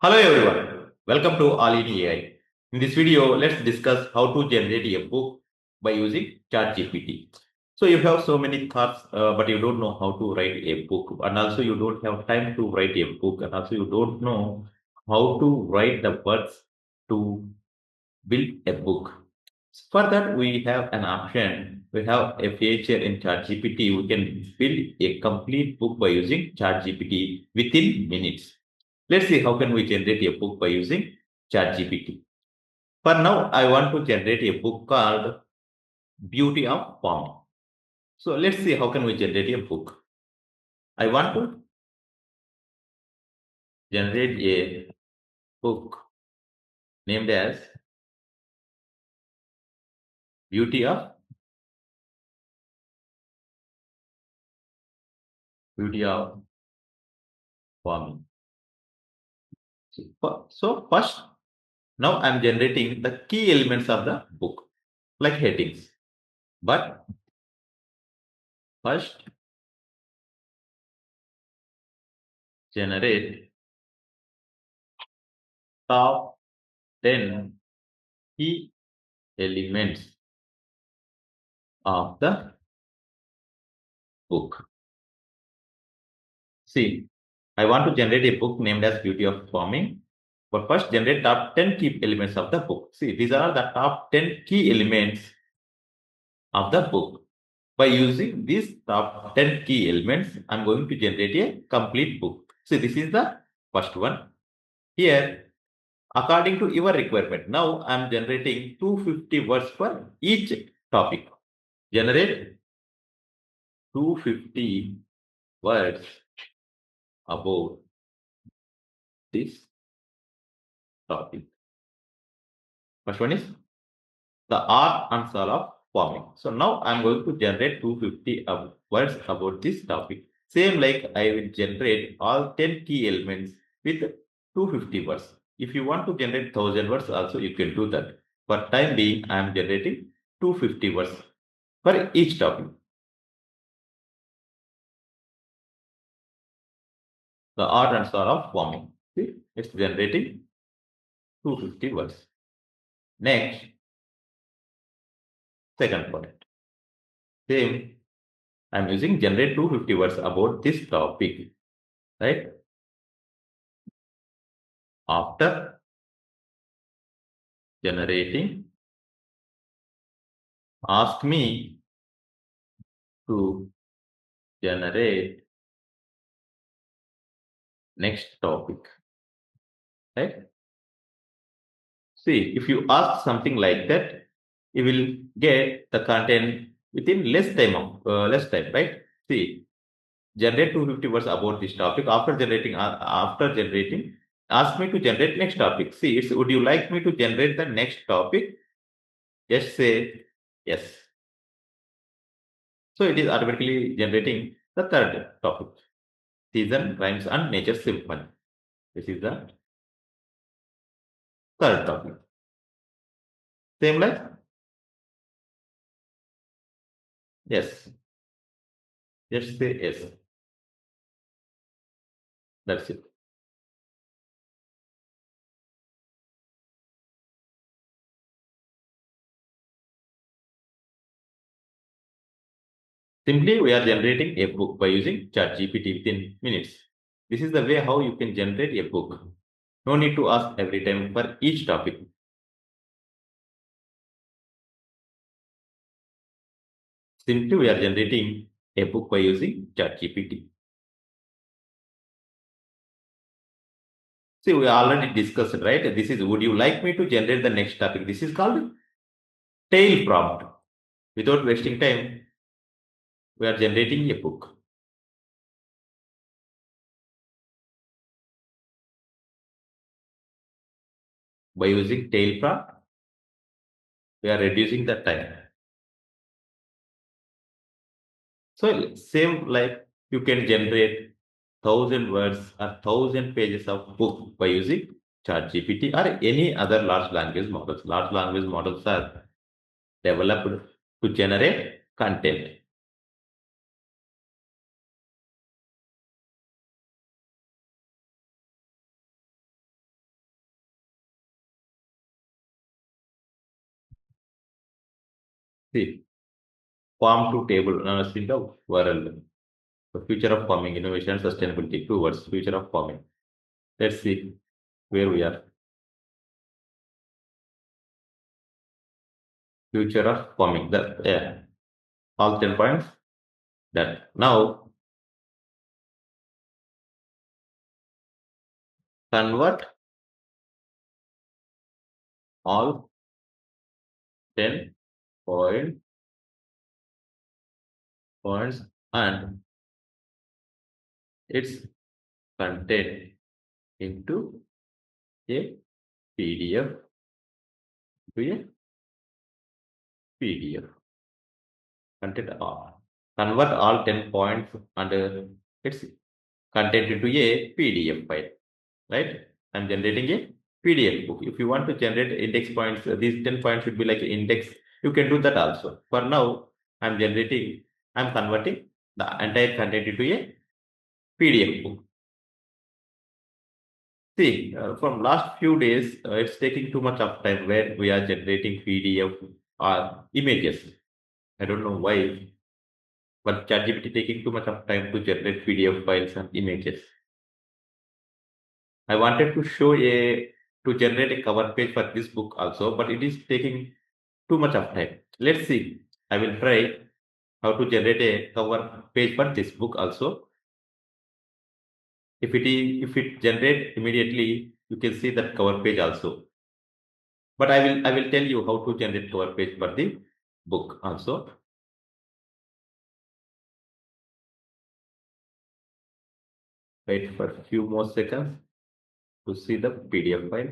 Hello everyone, welcome to All in AI. In this video, let's discuss how to generate a book by using ChatGPT. So you have so many thoughts, but you don't know how to write a book, and also you don't have time to write a book, and also you don't know how to write the words to build a book. For that, we have an option. We have a feature in ChatGPT. We can build a complete book by using ChatGPT within minutes. Let's see how can we generate a book by using ChatGPT. For now, I want to generate a book called Beauty of Farming. So let's see how can we generate a book. I want to generate a book named as Beauty of Beauty of Farming. So first, now I'm generating the key elements of the book, like headings. But first, generate top 10 key elements of the book. See, I want to generate a book named as Beauty of Farming. But first, generate top 10 key elements of the book. See, these are the top 10 key elements of the book. By using these top 10 key elements, I'm going to generate a complete book. See, this is the first one. Here, according to your requirement, now I'm generating 250 words for each topic. Generate 250 words about this topic. First one is the art and soul of farming. So now I'm going to generate 250 words about this topic. Same like I will generate all 10 key elements with 250 words. If you want to generate 1000 words also, you can do that. For time being, I am generating 250 words for each topic. The art and soul of farming. See, it's generating 250 words. Next, second point. Same, I'm using generate 250 words about this topic, right? After generating, ask me to generate next topic, right? See, if you ask something like that, you will get the content within less time, right? See, generate 250 words about this topic. After generating, ask me to generate next topic. See, it's would you like me to generate the next topic? Just say yes. So it is automatically generating the third topic. Season, rhymes, and nature symphony. This is the third topic. Same like yes. Just say yes. That's it. Simply, we are generating a book by using ChatGPT within minutes. This is the way how you can generate a book. No need to ask every time for each topic. Simply, we are generating a book by using ChatGPT. See, we already discussed, right? This is, would you like me to generate the next topic? This is called tail prompt. Without wasting time, we are generating a book by using tail prompt. We are reducing the time. So same like you can generate 1000 words or 1000 pages of book by using ChatGPT or any other large language models. Large language models are developed to generate content. See, farm to table analysis in the world. The future of farming, innovation, and sustainability. Two words, future of farming. Let's see where we are. Future of farming. That yeah, all 10 points. That now convert all 10 points and its content into a PDF to a PDF. Content all. Convert all 10 points and its content into a PDF file. Right? I'm generating a PDF book. If you want to generate index points, these 10 points should be like index. You can do that also. For now, I'm converting the entire content into a PDF book. See, from last few days, it's taking too much of time where we are generating PDF or images. I don't know why, but ChatGPT taking too much of time to generate PDF files and images. I wanted to generate a cover page for this book also, but it is taking too much of time. Let's see. I will try how to generate a cover page for this book also. If it generate immediately, you can see that cover page also. But I will tell you how to generate cover page for the book also. Wait for a few more seconds to see the PDF file.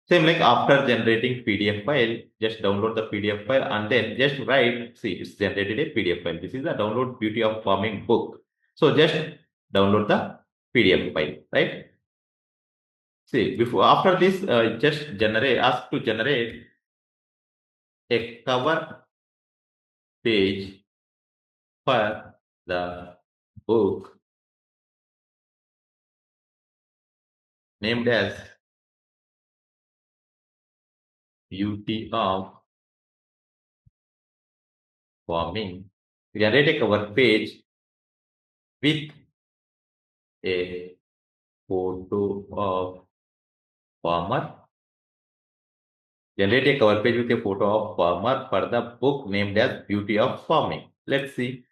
Same like after generating PDF file, just download the PDF file and then just write, see, it's generated a PDF file. This is the download beauty of farming book. So just download the PDF file, right? See, before after this, just ask to generate a cover page for the book named as Beauty of Farming. Generate a cover page with a photo of farmer. Generate a cover page with a photo of farmer for the book named as Beauty of Farming. Let's see.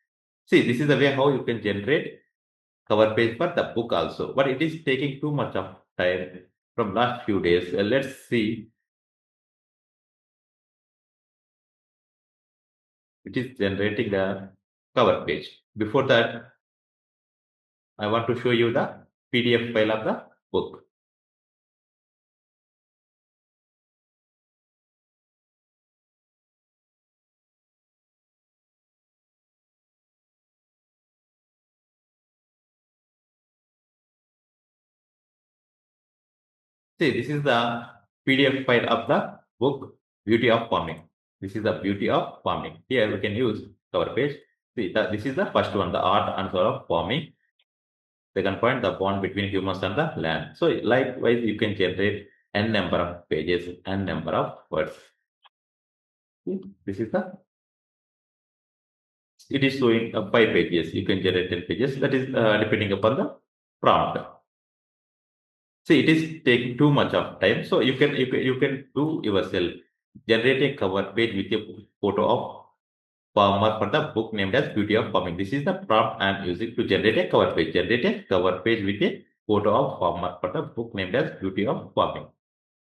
See, this is the way how you can generate cover page for the book also. But it is taking too much of time from last few days. Let's see. It is generating the cover page. Before that, I want to show you the PDF file of the book. See, this is the PDF file of the book Beauty of Farming. This is the Beauty of Farming. Here we can use cover page. See, this is the first one, the art and soul of farming. Second point, the bond between humans and the land. So likewise, you can generate n number of pages, n number of words. See, this is the, it is showing 5 pages. You can generate 10 pages. That is depending upon the prompt. See, it is taking too much of time. So you can do yourself. Generate a cover page with a photo of farmer for the book named as Beauty of Farming. This is the prompt I am using to generate a cover page. Generate a cover page with a photo of farmer for the book named as Beauty of Farming.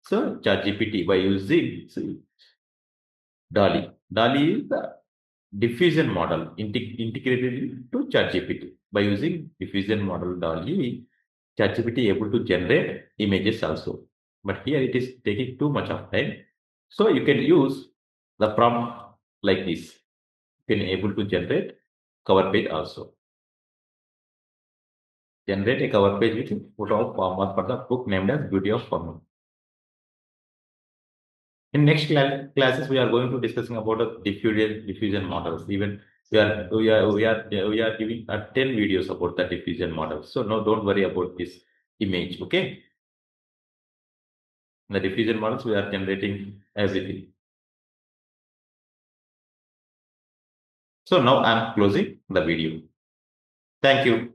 So ChatGPT by using DALI. DALI is the diffusion model integrated to ChatGPT. By using diffusion model DALI, ChatGPT able to generate images also. But here it is taking too much of time. So you can use the prompt like this. You can able to generate cover page also. Generate a cover page with photo of farmer for the book named as Beauty of Farming. In next classes, we are going to discussing about the diffusion models. Even we are giving 10 videos about the diffusion models. So no, don't worry about this image. Okay, the diffusion models we are generating everything. So now I'm closing the video. Thank you.